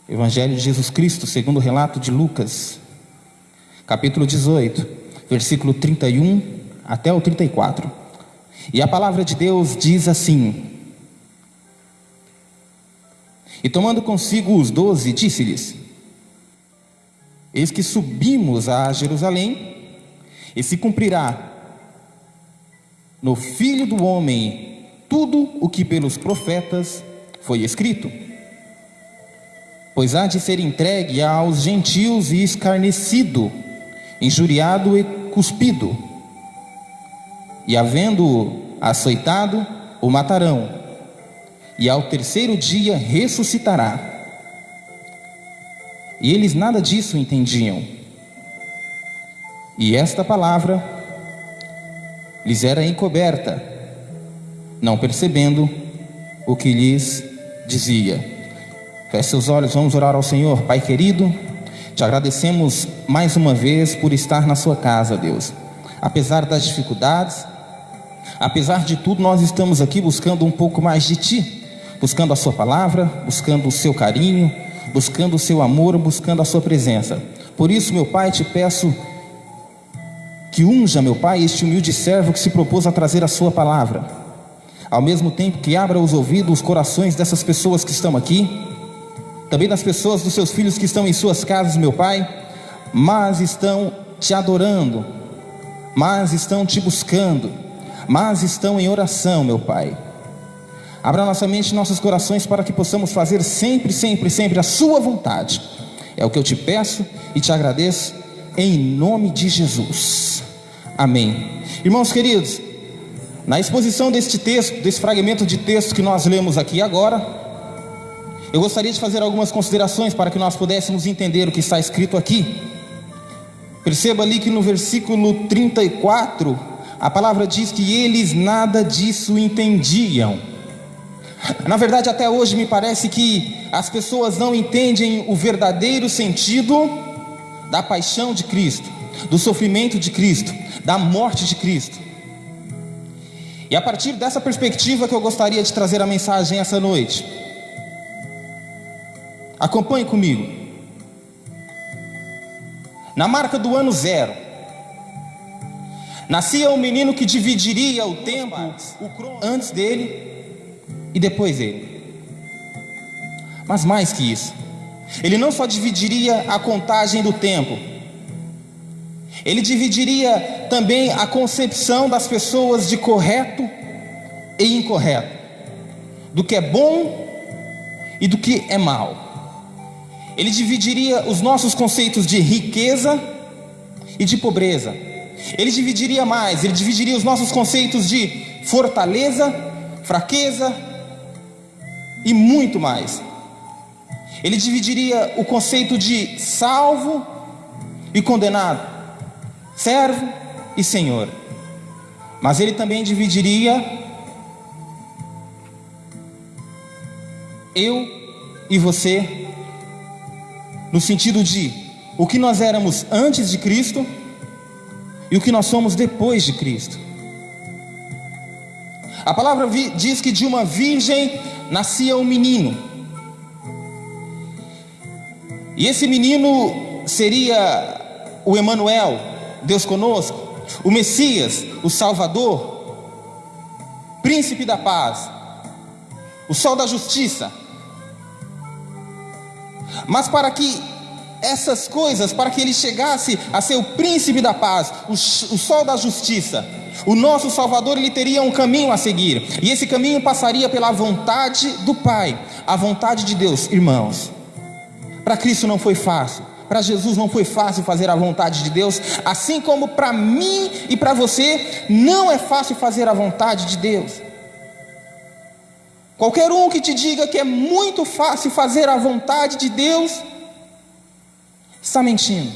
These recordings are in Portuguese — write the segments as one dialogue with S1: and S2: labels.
S1: Evangelho de Jesus Cristo, segundo o relato de Lucas, capítulo 18, versículo 31 até o 34. E a palavra de Deus diz assim: E tomando consigo os 12, disse-lhes: Eis que subimos a Jerusalém, e se cumprirá no Filho do Homem tudo o que pelos profetas foi escrito. Pois há de ser entregue aos gentios e escarnecido, injuriado e cuspido. E havendo-o açoitado, o matarão, e ao terceiro dia ressuscitará. E eles nada disso entendiam. E esta palavra lhes era encoberta, não percebendo o que lhes dizia. Feche seus olhos, vamos orar ao Senhor. Pai querido, te agradecemos mais uma vez por estar na sua casa, Deus. Apesar das dificuldades, apesar de tudo, nós estamos aqui buscando um pouco mais de Ti, buscando a sua palavra, buscando o seu carinho, buscando o seu amor, buscando a sua presença. Por isso, meu Pai, te peço que unja, meu Pai, este humilde servo que se propôs a trazer a sua palavra, ao mesmo tempo que abra os ouvidos, os corações dessas pessoas que estão aqui, também das pessoas, dos seus filhos que estão em suas casas, meu Pai, mas estão te adorando, mas estão te buscando, mas estão em oração, meu Pai. Abra nossa mente e nossos corações para que possamos fazer sempre, sempre, sempre a sua vontade. É o que eu te peço e te agradeço em nome de Jesus. Amém. Irmãos queridos, na exposição deste texto, desse fragmento de texto que nós lemos aqui agora, eu gostaria de fazer algumas considerações para que nós pudéssemos entender o que está escrito aqui. Perceba ali que no versículo 34, a palavra diz que eles nada disso entendiam. Na verdade, até hoje me parece que as pessoas não entendem o verdadeiro sentido da paixão de Cristo, do sofrimento de Cristo, da morte de Cristo. E a partir dessa perspectiva que eu gostaria de trazer a mensagem essa noite. Acompanhe comigo. Na marca do ano 0, nascia um menino que dividiria o tempo antes dele e depois dele. Mas mais que isso, ele não só dividiria a contagem do tempo, ele dividiria também a concepção das pessoas de correto e incorreto, do que é bom e do que é mal. Ele dividiria os nossos conceitos de riqueza e de pobreza. Ele dividiria mais, ele dividiria os nossos conceitos de fortaleza, fraqueza e muito mais. Ele dividiria o conceito de salvo e condenado, servo e senhor. Mas ele também dividiria eu e você, no sentido de o que nós éramos antes de Cristo e o que nós somos depois de Cristo. A palavra diz que de uma virgem nascia um menino. E esse menino seria o Emanuel, Deus conosco, o Messias, o Salvador, Príncipe da paz, o Sol da justiça. Mas para que essas coisas, para que ele chegasse a ser o príncipe da paz, o sol da justiça, o nosso Salvador, ele teria um caminho a seguir. E esse caminho passaria pela vontade do Pai, a vontade de Deus. Irmãos, para Cristo não foi fácil, para Jesus não foi fácil fazer a vontade de Deus, assim como para mim e para você não é fácil fazer a vontade de Deus. Qualquer um que te diga que é muito fácil fazer a vontade de Deus está mentindo,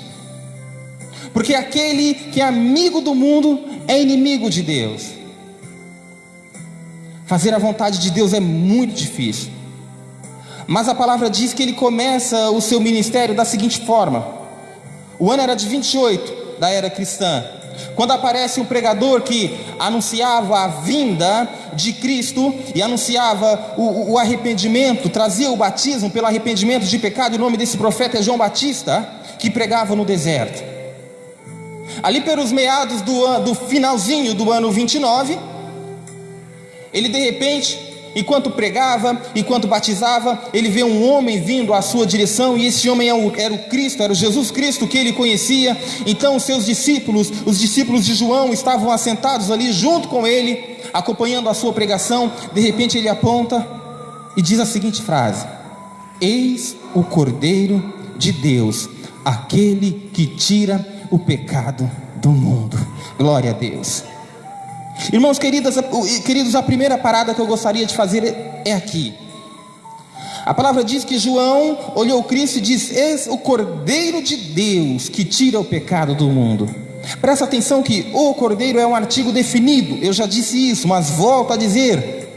S1: porque aquele que é amigo do mundo é inimigo de Deus. Fazer a vontade de Deus é muito difícil, mas a palavra diz que ele começa o seu ministério da seguinte forma: o ano era de 28 da era cristã, Quando aparece um pregador que anunciava a vinda de Cristo e anunciava o arrependimento, trazia o batismo pelo arrependimento de pecado, e o nome desse profeta é João Batista, que pregava no deserto. Ali pelos meados do finalzinho do ano 29, ele de repente, enquanto pregava, enquanto batizava, ele vê um homem vindo à sua direção, e esse homem era o Cristo, era o Jesus Cristo que ele conhecia. Então os seus discípulos, os discípulos de João, estavam assentados ali junto com ele, acompanhando a sua pregação. De repente ele aponta e diz a seguinte frase: eis o Cordeiro de Deus, aquele que tira o pecado do mundo. Glória a Deus. Irmãos queridos, a primeira parada que eu gostaria de fazer é aqui. A palavra diz que João olhou Cristo e diz: eis o Cordeiro de Deus que tira o pecado do mundo. Presta atenção que o Cordeiro é um artigo definido. Eu já disse isso, mas volto a dizer: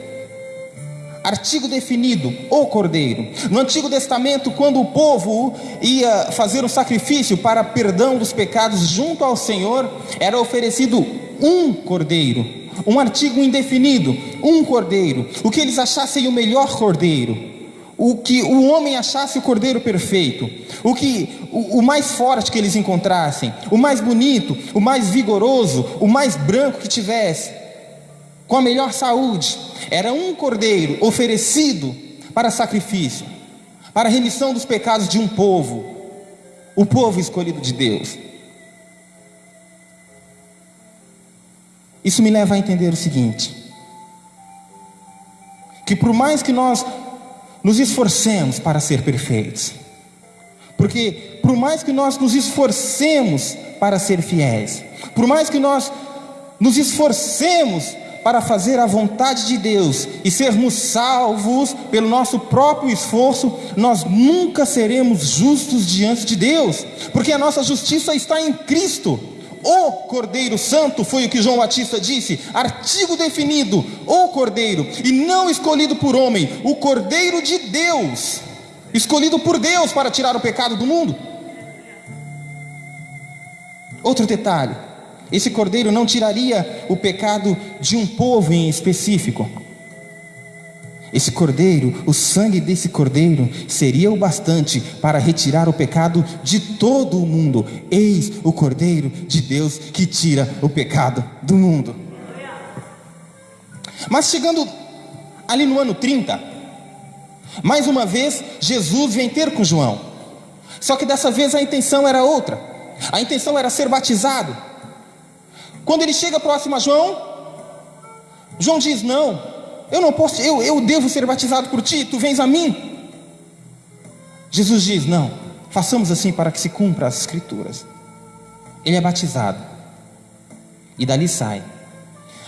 S1: artigo definido, o Cordeiro. No Antigo Testamento, quando o povo ia fazer um sacrifício para perdão dos pecados junto ao Senhor, era oferecido um cordeiro, um artigo indefinido, um cordeiro, o que eles achassem o melhor cordeiro, o que o homem achasse o cordeiro perfeito, o mais forte que eles encontrassem, o mais bonito, o mais vigoroso, o mais branco que tivesse, com a melhor saúde. Era um cordeiro oferecido para sacrifício, para a remissão dos pecados de um povo, o povo escolhido de Deus. Isso me leva a entender o seguinte: que por mais que nós nos esforcemos para ser perfeitos, porque por mais que nós nos esforcemos para ser fiéis, por mais que nós nos esforcemos para fazer a vontade de Deus e sermos salvos pelo nosso próprio esforço, nós nunca seremos justos diante de Deus, porque a nossa justiça está em Cristo. O Cordeiro Santo, foi o que João Batista disse, artigo definido, o Cordeiro, e não escolhido por homem, o Cordeiro de Deus, escolhido por Deus para tirar o pecado do mundo. Outro detalhe: esse Cordeiro não tiraria o pecado de um povo em específico. Esse Cordeiro, o sangue desse Cordeiro seria o bastante para retirar o pecado de todo o mundo. Eis o Cordeiro de Deus que tira o pecado do mundo. Mas chegando ali no ano 30, mais uma vez Jesus vem ter com João. Só que dessa vez a intenção era outra. A intenção era ser batizado. Quando ele chega próximo a João, João diz: não, eu não posso, eu devo ser batizado por ti, tu vens a mim. Jesus diz: não, façamos assim para que se cumpra as escrituras. Ele é batizado e dali sai.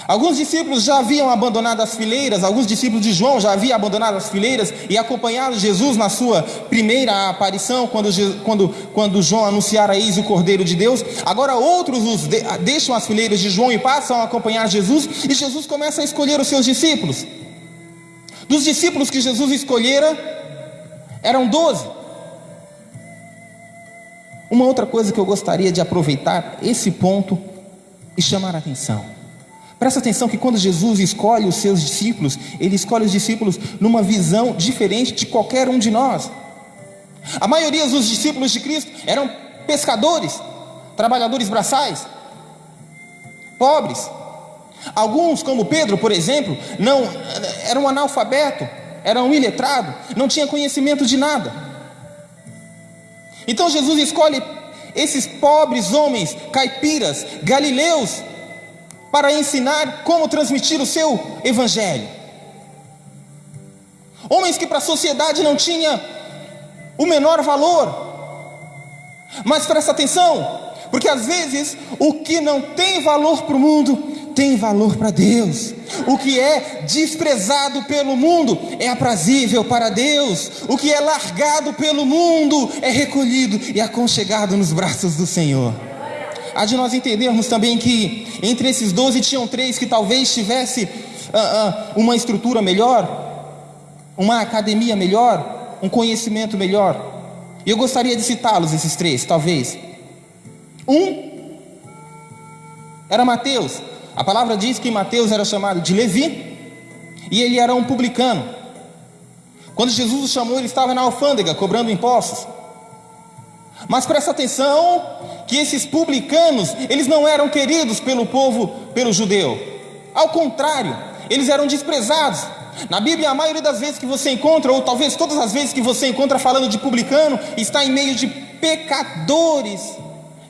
S1: Alguns discípulos já haviam abandonado as fileiras, alguns discípulos de João já haviam abandonado as fileiras e acompanhado Jesus na sua primeira aparição, quando João anunciara: eis o Cordeiro de Deus. Agora outros deixam as fileiras de João e passam a acompanhar Jesus, e Jesus começa a escolher os seus discípulos. Dos discípulos que Jesus escolhera, eram 12. Uma outra coisa que eu gostaria de aproveitar esse ponto e chamar a atenção: presta atenção que quando Jesus escolhe os seus discípulos, Ele escolhe os discípulos numa visão diferente de qualquer um de nós. A maioria dos discípulos de Cristo eram pescadores, trabalhadores braçais, pobres. Alguns, como Pedro, por exemplo, não era um analfabeto, era um iletrado, não tinha conhecimento de nada. Então Jesus escolhe esses pobres homens, caipiras, galileus, para ensinar como transmitir o seu evangelho. Homens que para a sociedade não tinham o menor valor. Mas presta atenção, porque às vezes o que não tem valor para o mundo tem valor para Deus. O que é desprezado pelo mundo é aprazível para Deus. O que é largado pelo mundo é recolhido e aconchegado nos braços do Senhor. Há de nós entendermos também que entre esses 12 tinham 3 que talvez tivesse uma estrutura melhor, uma academia melhor, um conhecimento melhor. E eu gostaria de citá-los, esses 3, talvez. Um era Mateus. A palavra diz que Mateus era chamado de Levi e ele era um publicano. Quando Jesus o chamou, ele estava na alfândega cobrando impostos. Mas presta atenção que esses publicanos, eles não eram queridos pelo povo, pelo judeu. Ao contrário, eles eram desprezados. Na Bíblia, a maioria das vezes que você encontra, ou talvez todas as vezes que você encontra falando de publicano, está em meio de pecadores,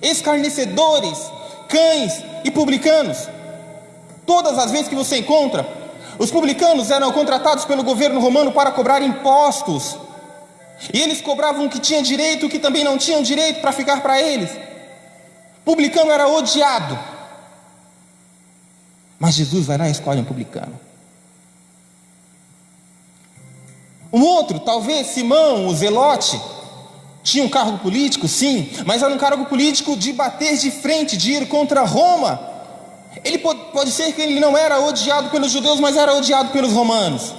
S1: escarnecedores, cães e publicanos. Todas as vezes que você encontra, os publicanos eram contratados pelo governo romano para cobrar impostos. E eles cobravam o que tinha direito, o que também não tinham direito, para ficar para eles. Publicano era odiado. Mas Jesus vai lá e escolhe um publicano. Um outro, talvez Simão, o Zelote, tinha um cargo político, sim, mas era um cargo político de bater de frente, de ir contra Roma. Ele pode ser que ele não era odiado pelos judeus, mas era odiado pelos romanos.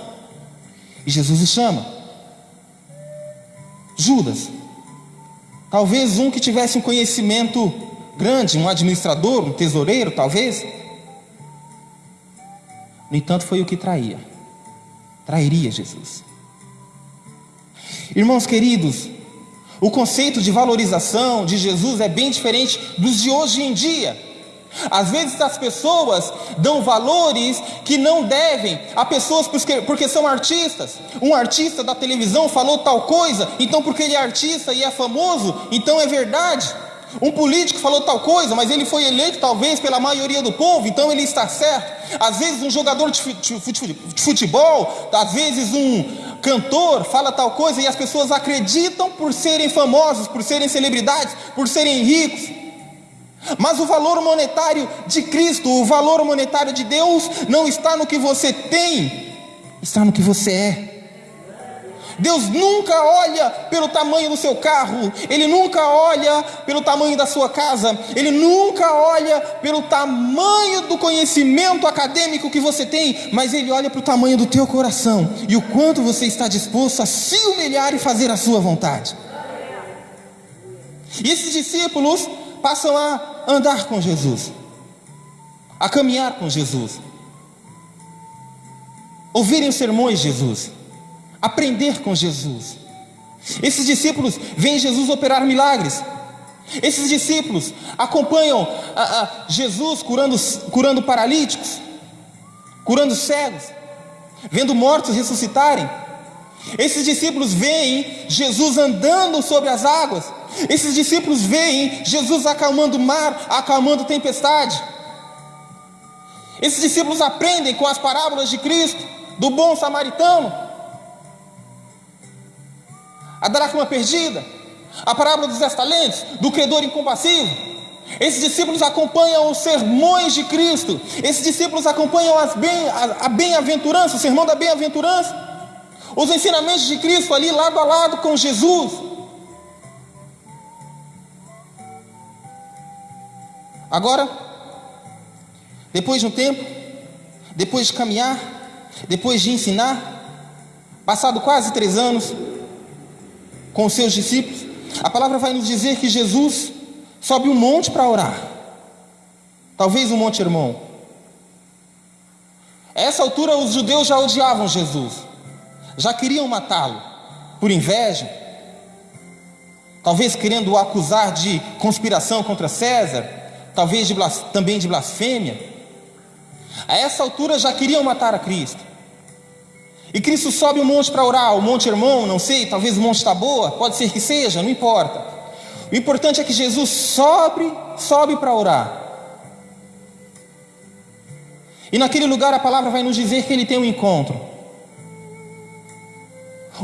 S1: E Jesus o chama. Judas, talvez um que tivesse um conhecimento grande, um administrador, um tesoureiro, talvez. No entanto, foi o que trairia Jesus. Irmãos queridos, o conceito de valorização de Jesus é bem diferente dos de hoje em dia. Às vezes as pessoas dão valores que não devem a pessoas porque são artistas. Um artista da televisão falou tal coisa, então porque ele é artista e é famoso, então é verdade. Um político falou tal coisa, mas ele foi eleito talvez pela maioria do povo, então ele está certo. Às vezes um jogador de futebol, às vezes um cantor fala tal coisa e as pessoas acreditam por serem famosos, por serem celebridades, por serem ricos. Mas o valor monetário de Cristo, o valor monetário de Deus não está no que você tem, está no que você é. Deus nunca olha pelo tamanho do seu carro, Ele nunca olha pelo tamanho da sua casa, Ele nunca olha pelo tamanho do conhecimento acadêmico que você tem, mas Ele olha para o tamanho do teu coração e o quanto você está disposto a se humilhar e fazer a sua vontade. E esses discípulos passam a andar com Jesus, a caminhar com Jesus, ouvirem os sermões de Jesus, aprender com Jesus. Esses discípulos veem Jesus operar milagres. Esses discípulos acompanham Jesus curando paralíticos, curando cegos, vendo mortos ressuscitarem. Esses discípulos veem Jesus andando sobre as águas. Esses discípulos veem Jesus acalmando o mar, acalmando tempestade. Esses discípulos aprendem com as parábolas de Cristo, do bom samaritano, a dracma perdida, a parábola dos 10 talentos, do credor incompassivo. Esses discípulos acompanham os sermões de Cristo. Esses discípulos acompanham a bem-aventurança, o sermão da bem-aventurança, os ensinamentos de Cristo ali lado a lado com Jesus. Agora, depois de um tempo, depois de caminhar, depois de ensinar, passado quase 3 anos com os seus discípulos, a palavra vai nos dizer que Jesus sobe um monte para orar, talvez o Monte Hermon. A essa altura os judeus já odiavam Jesus, já queriam matá-lo por inveja, talvez querendo o acusar de conspiração contra César, talvez também de blasfêmia. A essa altura já queriam matar a Cristo. E Cristo sobe um monte para orar, o Monte Hermon, não sei, talvez o Monte Taboa, pode ser que seja, não importa. O importante é que Jesus sobe para orar. E naquele lugar a palavra vai nos dizer que ele tem um encontro.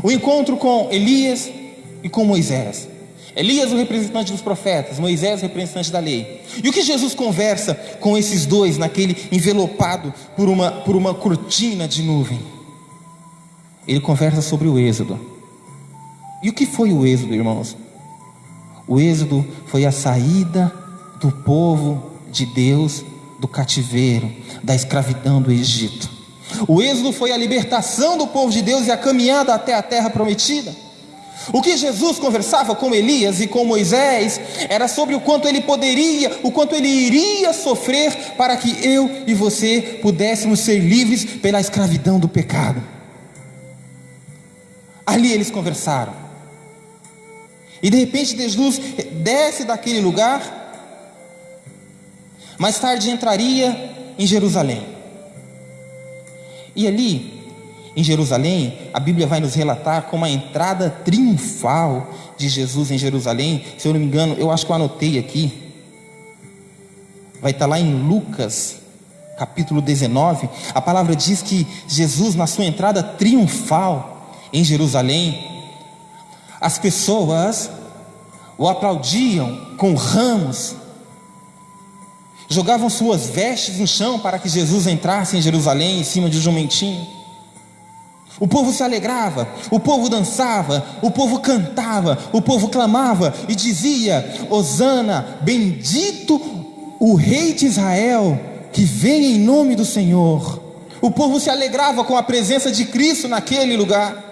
S1: O encontro com Elias e com Moisés. Elias, o representante dos profetas, Moisés, o representante da lei. E o que Jesus conversa com esses dois naquele envelopado por uma cortina de nuvem? Ele conversa sobre o êxodo. E o que foi o êxodo, irmãos? O êxodo foi a saída do povo de Deus do cativeiro, da escravidão do Egito. O êxodo foi a libertação do povo de Deus e a caminhada até a terra prometida. O que Jesus conversava com Elias e com Moisés era sobre o quanto ele iria sofrer para que eu e você pudéssemos ser livres pela escravidão do pecado. Ali eles conversaram. E de repente Jesus desce daquele lugar. Mais tarde entraria em Jerusalém. E ali, em Jerusalém, a Bíblia vai nos relatar como a entrada triunfal de Jesus em Jerusalém. Se eu não me engano, eu acho que eu anotei aqui. Vai estar lá em Lucas, capítulo 19. A palavra diz que Jesus, na sua entrada triunfal em Jerusalém, as pessoas o aplaudiam com ramos, jogavam suas vestes no chão para que Jesus entrasse em Jerusalém em cima de um jumentinho. O povo se alegrava, o povo dançava, o povo cantava, o povo clamava e dizia: Hosana, bendito o rei de Israel, que vem em nome do Senhor. O povo se alegrava com a presença de Cristo naquele lugar.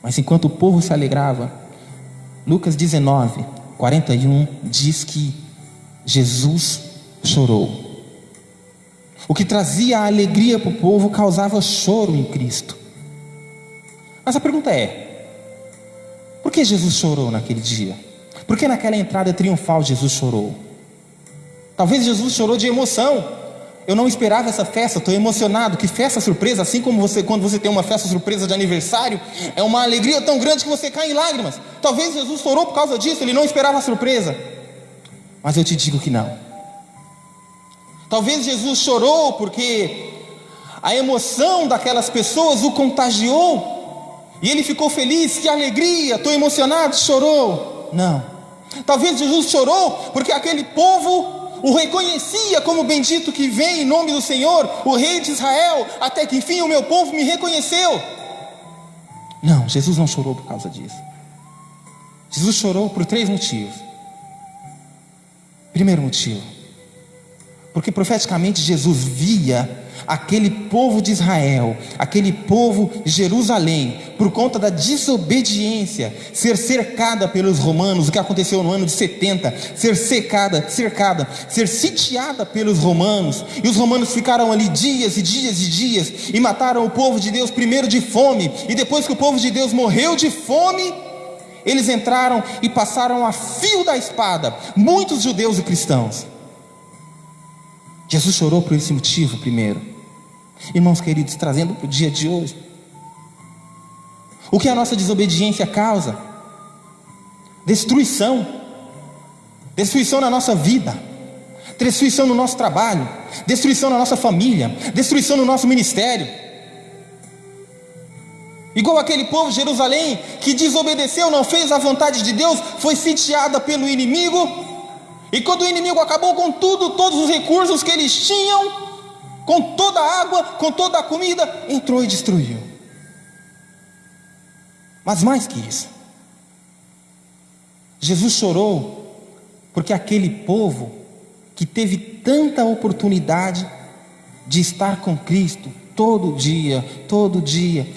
S1: Mas enquanto o povo se alegrava, Lucas 19, 41 diz que Jesus chorou. O que trazia a alegria para o povo causava choro em Cristo. Mas a pergunta é: por que Jesus chorou naquele dia? Por que naquela entrada triunfal Jesus chorou? Talvez Jesus chorou de emoção. Eu não esperava essa festa, estou emocionado. Que festa surpresa, assim como quando você tem uma festa surpresa de aniversário, é uma alegria tão grande que você cai em lágrimas. Talvez Jesus chorou por causa disso, ele não esperava a surpresa. Mas eu te digo que não. Talvez Jesus chorou porque a emoção daquelas pessoas o contagiou, e ele ficou feliz, que alegria, estou emocionado, chorou. Não. Talvez Jesus chorou porque aquele povo o reconhecia como bendito que vem em nome do Senhor, o rei de Israel, até que enfim o meu povo me reconheceu. Não, Jesus não chorou por causa disso. Jesus chorou por 3 motivos. Primeiro motivo, porque profeticamente Jesus via aquele povo de Israel, aquele povo de Jerusalém, por conta da desobediência, ser cercada pelos romanos. O que aconteceu no ano de 70, ser ser sitiada pelos romanos, e os romanos ficaram ali dias e dias e dias, e mataram o povo de Deus primeiro de fome, e depois que o povo de Deus morreu de fome, eles entraram e passaram a fio da espada muitos judeus e cristãos. Jesus chorou por esse motivo primeiro. Irmãos queridos, trazendo para o dia de hoje, o que a nossa desobediência causa? Destruição na nossa vida, destruição no nosso trabalho, destruição na nossa família, destruição no nosso ministério. Igual aquele povo de Jerusalém que desobedeceu, não fez a vontade de Deus, foi sitiada pelo inimigo, e quando o inimigo acabou com tudo, todos os recursos que eles tinham, com toda a água, com toda a comida, entrou e destruiu. Mas mais que isso, Jesus chorou porque aquele povo que teve tanta oportunidade de estar com Cristo todo dia,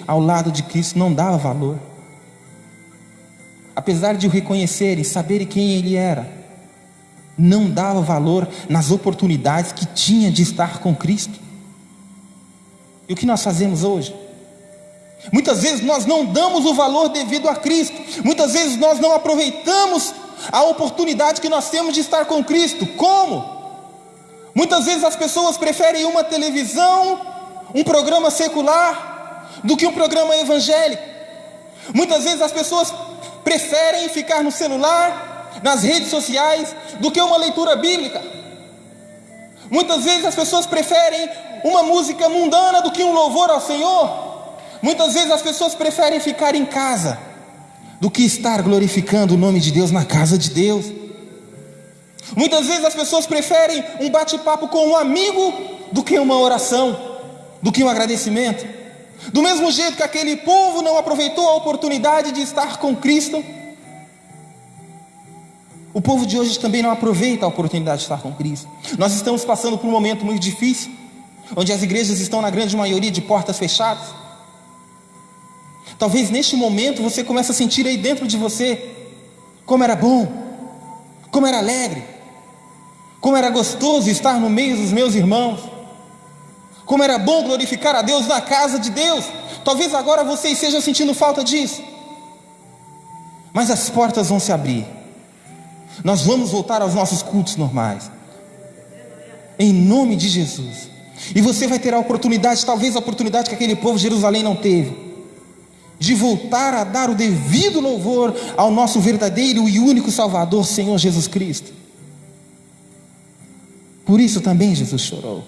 S1: ao lado de Cristo, não dava valor. Apesar de o reconhecerem, saberem quem Ele era, não dava valor nas oportunidades que tinha de estar com Cristo. E o que nós fazemos hoje? Muitas vezes nós não damos o valor devido a Cristo. Muitas vezes nós não aproveitamos a oportunidade que nós temos de estar com Cristo. Como? Muitas vezes as pessoas preferem uma televisão, um programa secular, do que um programa evangélico. Muitas vezes as pessoas preferem ficar no celular, nas redes sociais, do que uma leitura bíblica. Muitas vezes as pessoas preferem uma música mundana do que um louvor ao Senhor. Muitas vezes as pessoas preferem ficar em casa do que estar glorificando o nome de Deus na casa de Deus. Muitas vezes as pessoas preferem um bate-papo com um amigo do que uma oração, do que um agradecimento. Do mesmo jeito que aquele povo não aproveitou a oportunidade de estar com Cristo, o povo de hoje também não aproveita a oportunidade de estar com Cristo. Nós estamos passando por um momento muito difícil, onde as igrejas estão na grande maioria de portas fechadas. Talvez neste momento você comece a sentir aí dentro de você como era bom, como era alegre, como era gostoso estar no meio dos meus irmãos, como era bom glorificar a Deus na casa de Deus. Talvez agora você esteja sentindo falta disso, mas as portas vão se abrir. Nós vamos voltar aos nossos cultos normais, em nome de Jesus. E você vai ter a oportunidade, talvez a oportunidade que aquele povo de Jerusalém não teve, de voltar a dar o devido louvor ao nosso verdadeiro e único Salvador, Senhor Jesus Cristo. Por isso também Jesus chorou.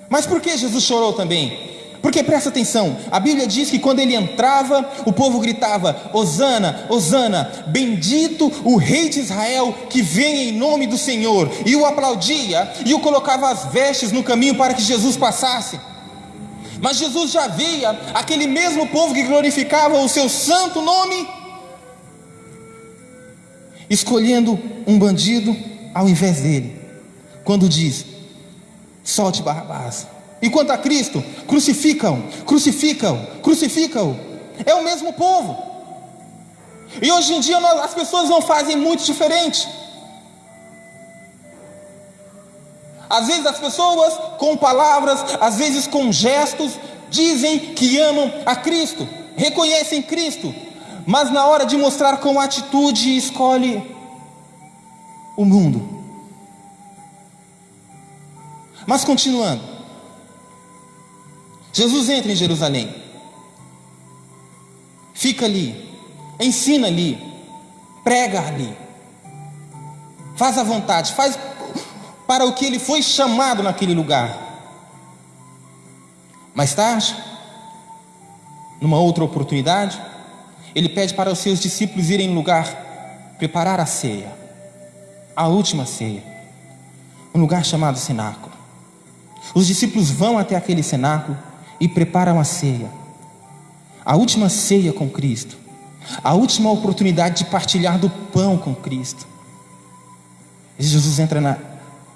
S1: Mas por que Jesus chorou também? Porque presta atenção, a Bíblia diz que quando ele entrava, o povo gritava: Hosana, Hosana, bendito o rei de Israel que vem em nome do Senhor. E o aplaudia e o colocava as vestes no caminho para que Jesus passasse. Mas Jesus já via aquele mesmo povo que glorificava o seu santo nome, escolhendo um bandido ao invés dele, quando diz: solte Barrabás. E quanto a Cristo, crucificam, crucificam, crucificam. É o mesmo povo. E hoje em dia as pessoas não fazem muito diferente. Às vezes as pessoas com palavras, às vezes com gestos, dizem que amam a Cristo, reconhecem Cristo, mas na hora de mostrar com atitude escolhe o mundo. Mas continuando, Jesus entra em Jerusalém, fica ali, ensina ali, prega ali, faz a vontade, faz para o que ele foi chamado naquele lugar. Mais tarde, numa outra oportunidade, ele pede para os seus discípulos irem no lugar preparar a ceia, a última ceia, um lugar chamado cenáculo. Os discípulos vão até aquele cenáculo e preparam a ceia, a última ceia com Cristo, a última oportunidade de partilhar do pão com Cristo. E Jesus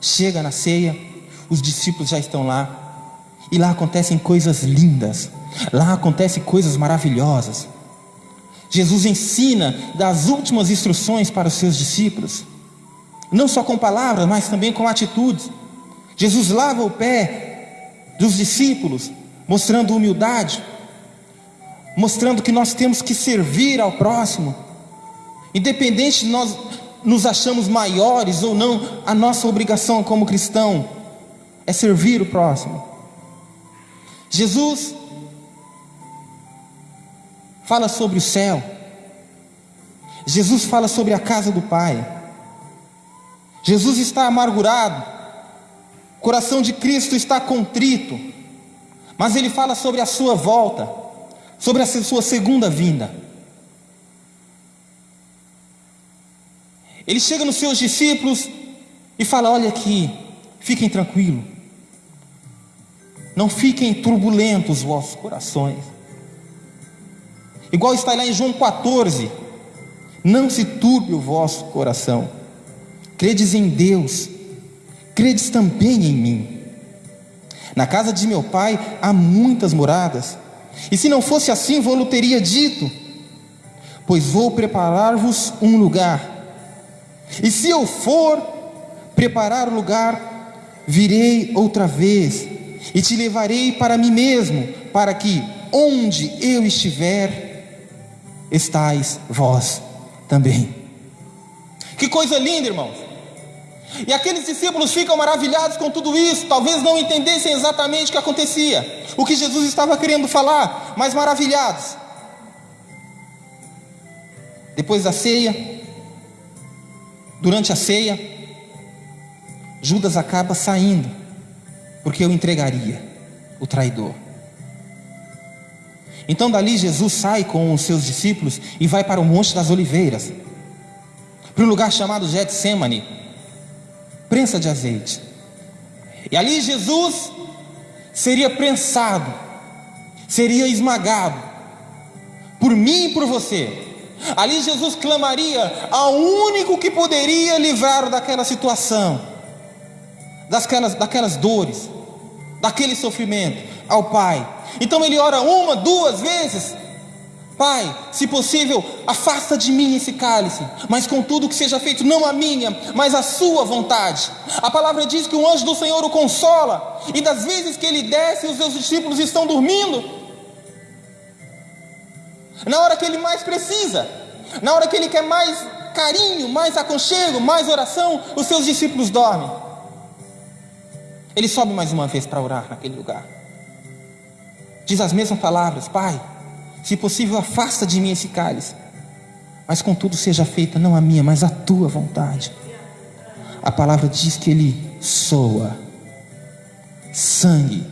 S1: chega na ceia, os discípulos já estão lá, e lá acontecem coisas lindas, lá acontecem coisas maravilhosas. Jesus ensina das últimas instruções para os seus discípulos, não só com palavras, mas também com atitudes. Jesus lava o pé dos discípulos, mostrando humildade, mostrando que nós temos que servir ao próximo, independente de nós nos achamos maiores ou não. A nossa obrigação como cristão é servir o próximo. Jesus fala sobre o céu, Jesus fala sobre a casa do Pai. Jesus está amargurado, o coração de Cristo está contrito, mas ele fala sobre a sua volta, sobre a sua segunda vinda. Ele chega nos seus discípulos e fala: olha aqui, fiquem tranquilos, não fiquem turbulentos os vossos corações. Igual está lá em João 14: não se turbe o vosso coração, credes em Deus, credes também em mim. Na casa de meu Pai há muitas moradas, e se não fosse assim, vou-lo teria dito, pois vou preparar-vos um lugar. E se eu for preparar o lugar, virei outra vez e te levarei para mim mesmo, para que onde eu estiver, estais vós também. Que coisa linda, irmãos! E aqueles discípulos ficam maravilhados com tudo isso. Talvez não entendessem exatamente o que acontecia, o que Jesus estava querendo falar, mas maravilhados. Depois da ceia, durante a ceia, Judas acaba saindo, porque o entregaria, o traidor. Então dali Jesus sai com os seus discípulos e vai para o Monte das Oliveiras, para um lugar chamado Getsêmani, prensa de azeite. E ali Jesus seria prensado, seria esmagado, por mim e por você. Ali Jesus clamaria ao único que poderia livrar daquela situação, daquelas dores, daquele sofrimento, ao Pai. Então ele ora uma, duas vezes, Pai, se possível, afasta de mim esse cálice, mas contudo que seja feito não a minha, mas a sua vontade. A palavra diz que o anjo do Senhor o consola, e das vezes que ele desce, os seus discípulos estão dormindo. Na hora que ele mais precisa, na hora que ele quer mais carinho, mais aconchego, mais oração, os seus discípulos dormem. Ele sobe mais uma vez para orar naquele lugar. Diz as mesmas palavras: Pai, se possível, afasta de mim esse cálice, mas contudo seja feita não a minha, mas a tua vontade. A palavra diz que ele soa sangue,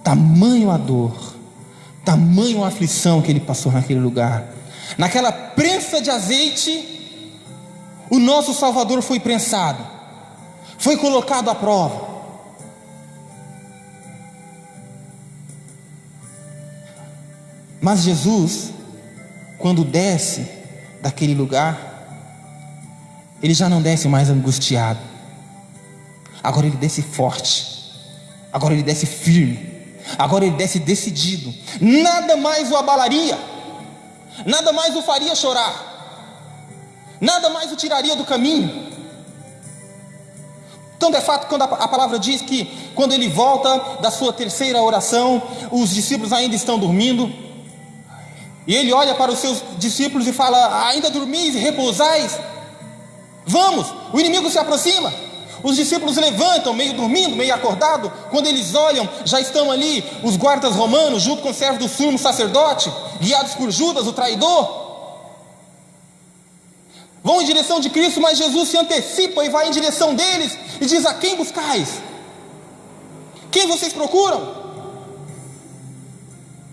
S1: tamanho a dor, tamanho a aflição que ele passou naquele lugar. Naquela prensa de azeite, o nosso Salvador foi prensado, foi colocado à prova. Mas Jesus, quando desce daquele lugar, ele já não desce mais angustiado. Agora ele desce forte. Agora ele desce firme. Agora ele desce decidido. Nada mais o abalaria. Nada mais o faria chorar. Nada mais o tiraria do caminho. Tanto é fato quando a palavra diz que quando ele volta da sua terceira oração, os discípulos ainda estão dormindo. E ele olha para os seus discípulos e fala: ainda dormis e repousais? Vamos, o inimigo se aproxima. Os discípulos levantam, meio dormindo, meio acordado. Quando eles olham, já estão ali os guardas romanos, junto com o servo do sumo sacerdote, guiados por Judas, o traidor. Vão em direção de Cristo, mas Jesus se antecipa e vai em direção deles e diz: a quem buscais? Quem vocês procuram?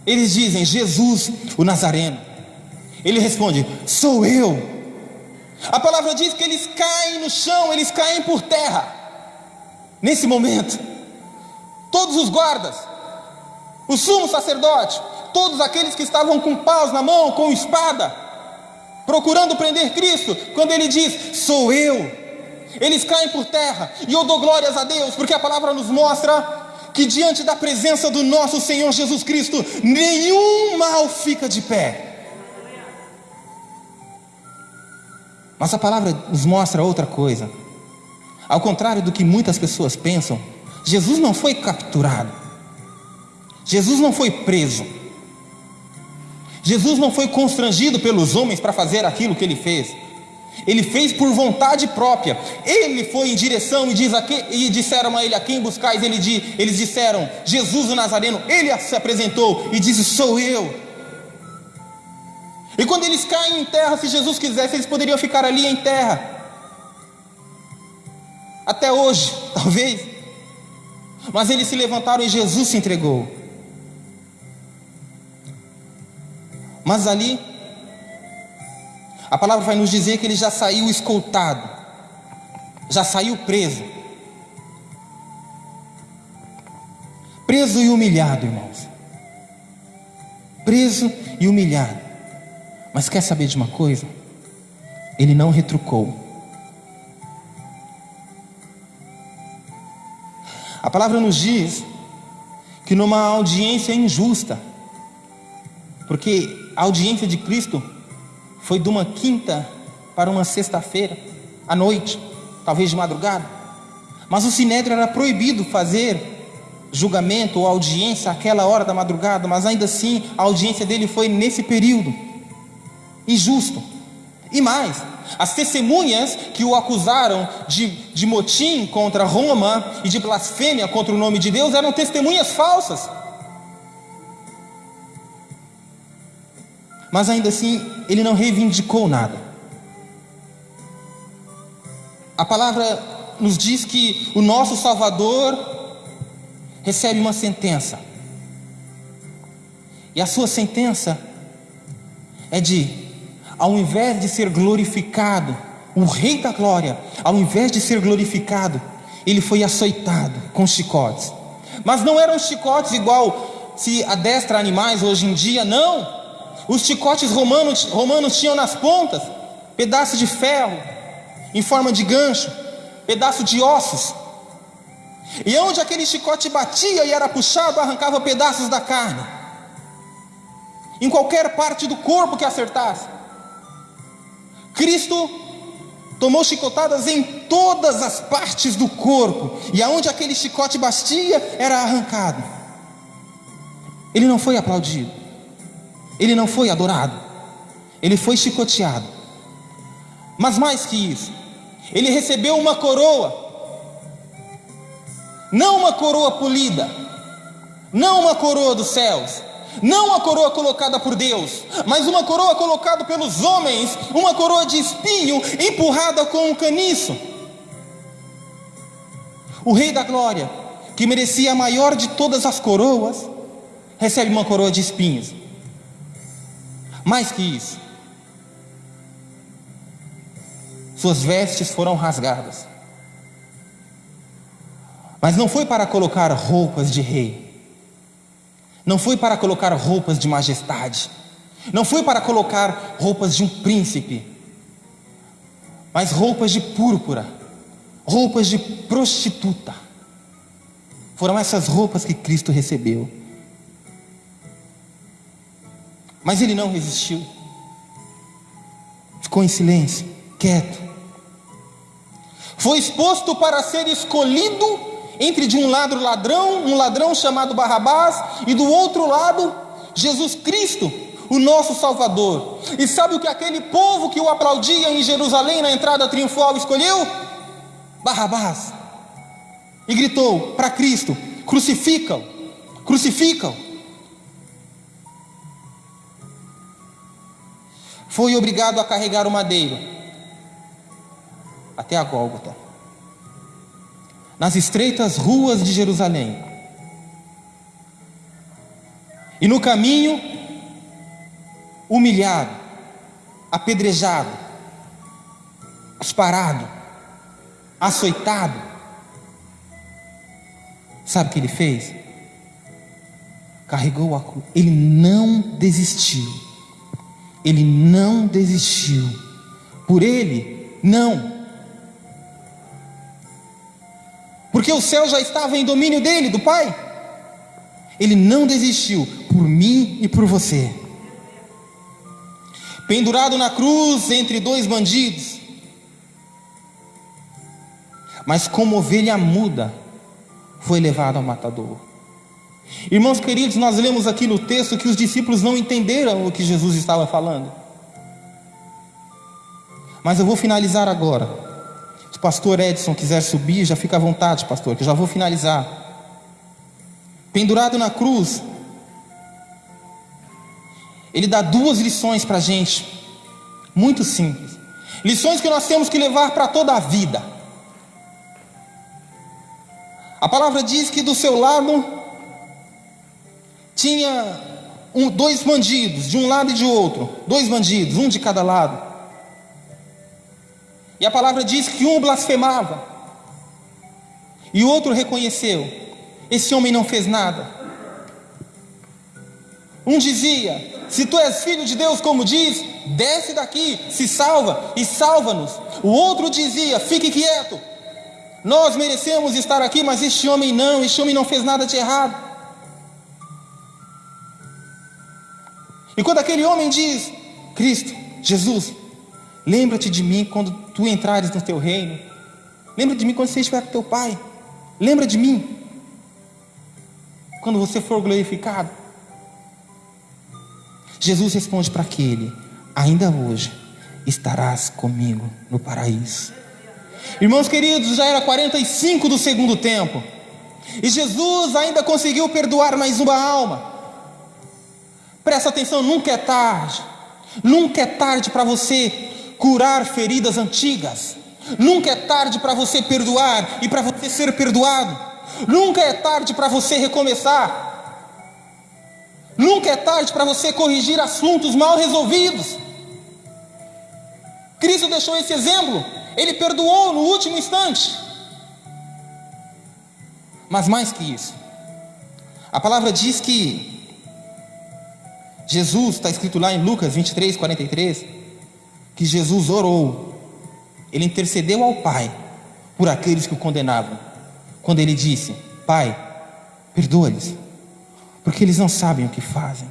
S1: Eles dizem: Jesus, o Nazareno. Ele responde: sou eu. A palavra diz que eles caem no chão, eles caem por terra. Nesse momento, todos os guardas, o sumo sacerdote, todos aqueles que estavam com paus na mão, com espada, procurando prender Cristo, quando ele diz: sou eu, eles caem por terra. E eu dou glórias a Deus, porque a palavra nos mostra que diante da presença do nosso Senhor Jesus Cristo, nenhum mal fica de pé. Mas a palavra nos mostra outra coisa. Ao contrário do que muitas pessoas pensam, Jesus não foi capturado, Jesus não foi preso, Jesus não foi constrangido pelos homens para fazer aquilo que ele fez. Ele fez por vontade própria. Ele foi em direção e disseram a ele: a quem buscais? Eles disseram: Jesus o Nazareno. Ele se apresentou e disse: sou eu. E quando eles caem em terra, se Jesus quisesse, eles poderiam ficar ali em terra até hoje, talvez. Mas eles se levantaram e Jesus se entregou. Mas ali, a palavra vai nos dizer que ele já saiu escoltado, já saiu preso. Preso e humilhado, irmãos. Preso e humilhado. Mas quer saber de uma coisa? Ele não retrucou. A palavra nos diz que numa audiência injusta, porque a audiência de Cristo foi de uma quinta para uma sexta-feira, à noite, talvez de madrugada. Mas o sinédrio era proibido fazer julgamento ou audiência àquela hora da madrugada, mas ainda assim a audiência dele foi nesse período. Injusto. E mais, as testemunhas que o acusaram de motim contra Roma e de blasfêmia contra o nome de Deus eram testemunhas falsas. Mas ainda assim, ele não reivindicou nada. A palavra nos diz que o nosso Salvador recebe uma sentença. E a sua sentença é de, ao invés de ser glorificado, o Rei da Glória, ao invés de ser glorificado, ele foi açoitado com chicotes. Mas não eram chicotes igual se adestra animais hoje em dia, não. Os chicotes romanos tinham nas pontas pedaços de ferro em forma de gancho, pedaço de ossos. E onde aquele chicote batia e era puxado, arrancava pedaços da carne. em qualquer parte do corpo que acertasse. Cristo tomou chicotadas em todas as partes do corpo, e aonde aquele chicote bastia era arrancado. Ele não foi aplaudido, ele não foi adorado, ele foi chicoteado. Mas mais que isso, ele recebeu uma coroa, não uma coroa polida, não uma coroa dos céus, não uma coroa colocada por Deus, mas uma coroa colocada pelos homens, uma coroa de espinho empurrada com um caniço. O Rei da Glória, que merecia a maior de todas as coroas, recebe uma coroa de espinhos. Mais que isso, suas vestes foram rasgadas, mas não foi para colocar roupas de rei, não foi para colocar roupas de majestade, não foi para colocar roupas de um príncipe, mas roupas de púrpura, roupas de prostituta. Foram essas roupas que Cristo recebeu. Mas ele não resistiu, ficou em silêncio, quieto. Foi exposto para ser escolhido entre, de um lado, um ladrão chamado Barrabás, e do outro lado, Jesus Cristo, o nosso Salvador. E sabe o que aquele povo que o aplaudia em Jerusalém na entrada triunfal escolheu? Barrabás. E gritou para Cristo: crucificam, crucificam. Foi obrigado a carregar o madeiro até a Gólgota, nas estreitas ruas de Jerusalém. E no caminho, humilhado, apedrejado, esparado, açoitado. Sabe o que ele fez? Carregou a cruz. Ele não desistiu. Ele não desistiu. Por ele, não. Porque o céu já estava em domínio dele, do Pai. Ele não desistiu por mim e por você. Pendurado na cruz entre dois bandidos, mas como ovelha muda, foi levado ao matador. Irmãos queridos, nós lemos aqui no texto que os discípulos não entenderam o que Jesus estava falando. Mas eu vou finalizar agora. Se o pastor Edson quiser subir, já fica à vontade, pastor, que eu já vou finalizar. Pendurado na cruz, ele dá duas lições para a gente, muito simples. Lições que nós temos que levar para toda a vida. A palavra diz que do seu lado tinha dois bandidos, de um lado e de outro. Dois bandidos, um de cada lado. E a palavra diz que um blasfemava e o outro reconheceu: esse homem não fez nada. Um dizia: se tu és filho de Deus, como diz, desce daqui, se salva e salva-nos. O outro dizia: fique quieto, nós merecemos estar aqui, mas este homem não fez nada de errado. E quando aquele homem diz: Cristo, Jesus, lembra-te de mim quando tu entrares no teu reino. Lembra de mim quando você estiver com teu Pai. Lembra de mim quando você for glorificado. Jesus responde para aquele: ainda hoje estarás comigo no paraíso. Irmãos queridos, já era 45 do segundo tempo, e Jesus ainda conseguiu perdoar mais uma alma. Presta atenção, nunca é tarde. Nunca é tarde para você curar feridas antigas. Nunca é tarde para você perdoar e para você ser perdoado. Nunca é tarde para você recomeçar. Nunca é tarde para você corrigir assuntos mal resolvidos. Cristo deixou esse exemplo. Ele perdoou no último instante. Mas mais que isso, a palavra diz que Jesus, está escrito lá em Lucas 23, 43, que Jesus orou, ele intercedeu ao Pai por aqueles que o condenavam, quando ele disse: Pai, perdoa-lhes, porque eles não sabem o que fazem.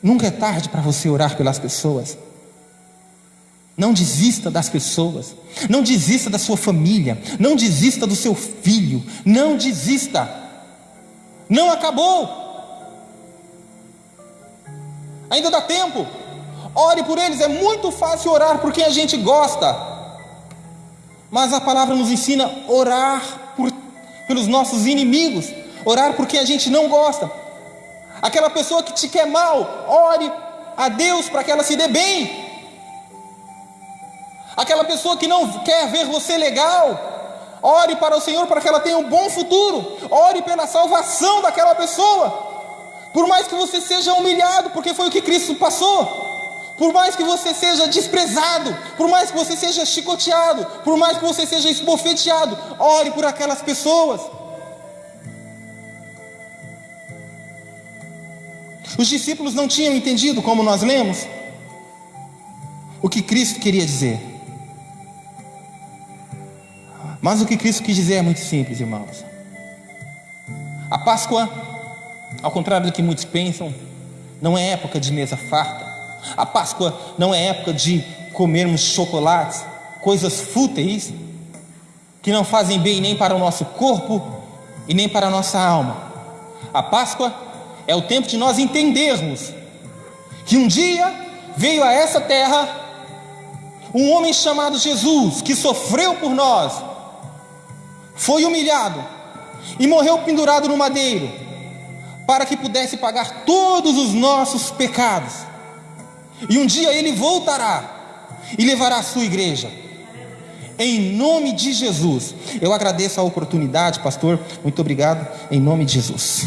S1: Nunca é tarde para você orar pelas pessoas. Não desista das pessoas. Não desista da sua família. Não desista do seu filho. Não desista. Não acabou. Ainda dá tempo. Ore por eles. É muito fácil orar por quem a gente gosta. Mas a palavra nos ensina a orar pelos nossos inimigos. Orar por quem a gente não gosta. Aquela pessoa que te quer mal, ore a Deus para que ela se dê bem. Aquela pessoa que não quer ver você legal, ore para o Senhor para que ela tenha um bom futuro. Ore pela salvação daquela pessoa. Por mais que você seja humilhado, porque foi o que Cristo passou. Por mais que você seja desprezado, por mais que você seja chicoteado, por mais que você seja esbofeteado, ore por aquelas pessoas. Os discípulos não tinham entendido, como nós lemos, o que Cristo queria dizer. Mas o que Cristo quis dizer é muito simples, irmãos. A Páscoa, ao contrário do que muitos pensam, não é época de mesa farta. A Páscoa não é época de comermos chocolates, coisas fúteis, que não fazem bem nem para o nosso corpo e nem para a nossa alma. A Páscoa é o tempo de nós entendermos que um dia veio a essa terra um homem chamado Jesus, que sofreu por nós, foi humilhado e morreu pendurado no madeiro, para que pudesse pagar todos os nossos pecados. E um dia ele voltará e levará a sua igreja. Em nome de Jesus. Eu agradeço a oportunidade, pastor. Muito obrigado. Em nome de Jesus.